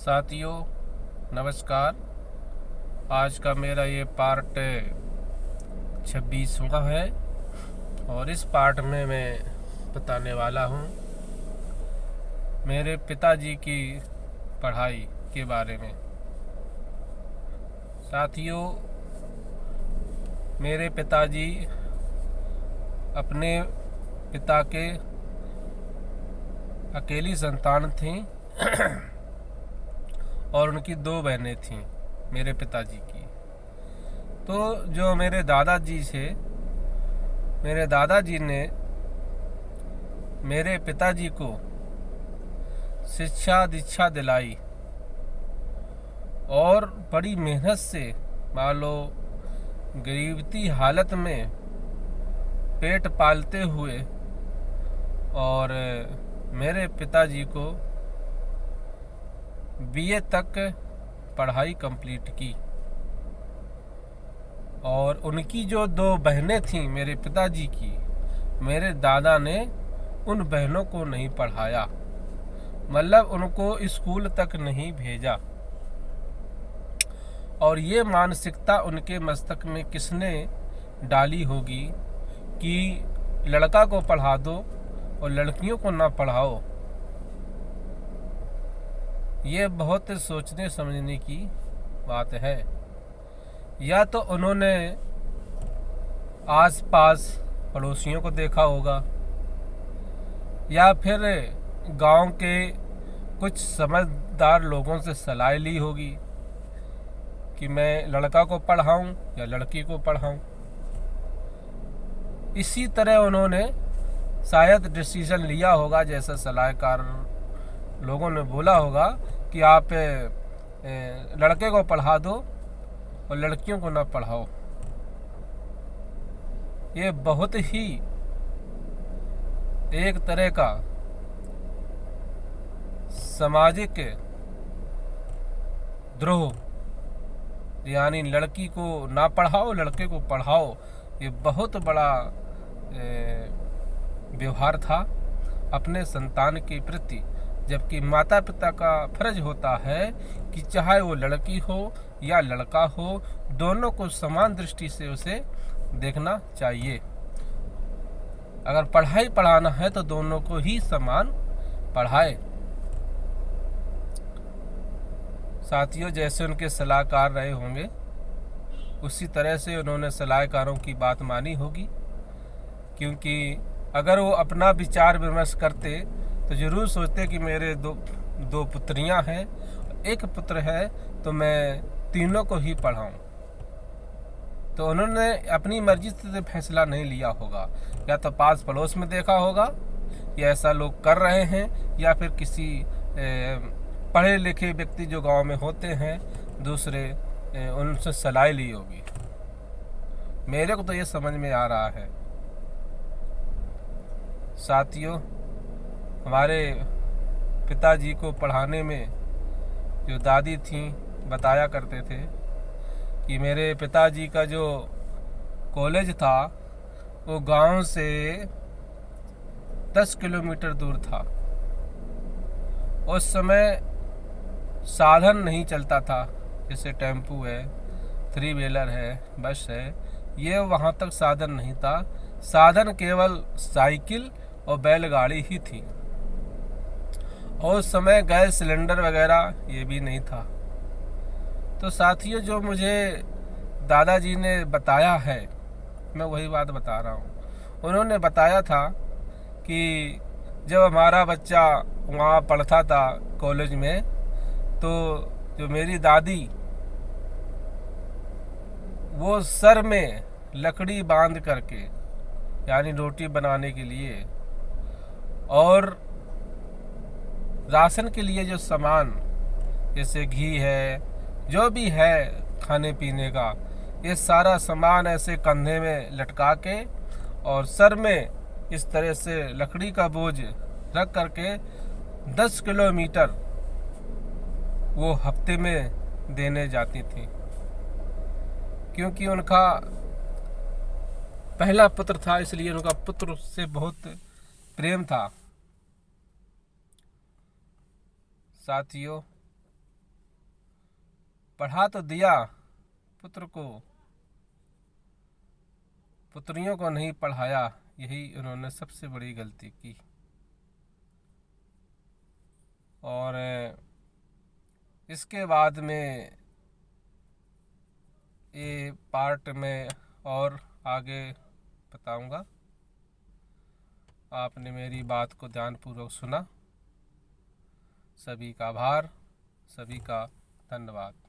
साथियों नमस्कार। आज का मेरा ये पार्ट 26वां है और इस पार्ट में मैं बताने वाला हूँ मेरे पिताजी की पढ़ाई के बारे में। साथियों, मेरे पिताजी अपने पिता के अकेली संतान थीं और उनकी 2 बहनें थीं मेरे पिताजी की। तो जो मेरे दादाजी थे, मेरे दादाजी ने मेरे पिताजी को शिक्षा दीक्षा दिलाई और बड़ी मेहनत से, मान लो गरीबती हालत में पेट पालते हुए, और मेरे पिताजी को बीए तक पढ़ाई कंप्लीट की। और उनकी जो 2 बहनें थीं मेरे पिताजी की, मेरे दादा ने उन बहनों को नहीं पढ़ाया, मतलब उनको स्कूल तक नहीं भेजा। और ये मानसिकता उनके मस्तक में किसने डाली होगी कि लड़का को पढ़ा दो और लड़कियों को ना पढ़ाओ। ये बहुत सोचने समझने की बात है। या तो उन्होंने आसपास पड़ोसियों को देखा होगा, या फिर गांव के कुछ समझदार लोगों से सलाह ली होगी कि मैं लड़का को पढ़ाऊं या लड़की को पढ़ाऊं। इसी तरह उन्होंने शायद डिसीजन लिया होगा, जैसा सलाहकार लोगों ने बोला होगा कि आप लड़के को पढ़ा दो और लड़कियों को ना पढ़ाओ। ये बहुत ही एक तरह का सामाजिक द्रोह, यानी लड़की को ना पढ़ाओ लड़के को पढ़ाओ, ये बहुत बड़ा व्यवहार था अपने संतान के प्रति। जबकि माता पिता का फर्ज होता है कि चाहे वो लड़की हो या लड़का हो, दोनों को समान दृष्टि से उसे देखना चाहिए। अगर पढ़ाई पढ़ाना है तो दोनों को ही समान पढ़ाए। साथियों, जैसे उनके सलाहकार रहे होंगे उसी तरह से उन्होंने सलाहकारों की बात मानी होगी, क्योंकि अगर वो अपना विचार विमर्श करते तो ज़रूर सोचते कि मेरे दो पुत्रियां हैं, एक पुत्र है, तो मैं तीनों को ही पढ़ाऊं। तो उन्होंने अपनी मर्जी से फैसला नहीं लिया होगा, या तो पास पड़ोस में देखा होगा कि ऐसा लोग कर रहे हैं, या फिर किसी पढ़े लिखे व्यक्ति जो गांव में होते हैं दूसरे, उनसे सलाह ली होगी। मेरे को तो ये समझ में आ रहा है। साथियों, हमारे पिताजी को पढ़ाने में जो दादी थी बताया करते थे कि मेरे पिताजी का जो कॉलेज था वो गांव से 10 किलोमीटर दूर था। उस समय साधन नहीं चलता था, जैसे टेम्पू है, 3 व्हीलर है, बस है, ये वहाँ तक साधन नहीं था। साधन केवल साइकिल और बैलगाड़ी ही थी। और उस समय गैस सिलेंडर वगैरह ये भी नहीं था। तो साथियों, जो मुझे दादाजी ने बताया है, मैं वही बात बता रहा हूँ। उन्होंने बताया था कि जब हमारा बच्चा वहाँ पढ़ता था कॉलेज में, तो जो मेरी दादी, वो सर में लकड़ी बांध करके, यानी रोटी बनाने के लिए और राशन के लिए जो सामान, जैसे घी है, जो भी है खाने पीने का, ये सारा सामान ऐसे कंधे में लटका के और सर में इस तरह से लकड़ी का बोझ रख करके 10 किलोमीटर वो हफ्ते में देने जाती थी। क्योंकि उनका पहला पुत्र था, इसलिए उनका पुत्र से बहुत प्रेम था। साथियों, पढ़ा तो दिया पुत्र को, पुत्रियों को नहीं पढ़ाया, यही उन्होंने सबसे बड़ी गलती की। और इसके बाद में ये पार्ट में और आगे बताऊंगा। आपने मेरी बात को ध्यानपूर्वक सुना। सभी का आभार, सभी का धन्यवाद।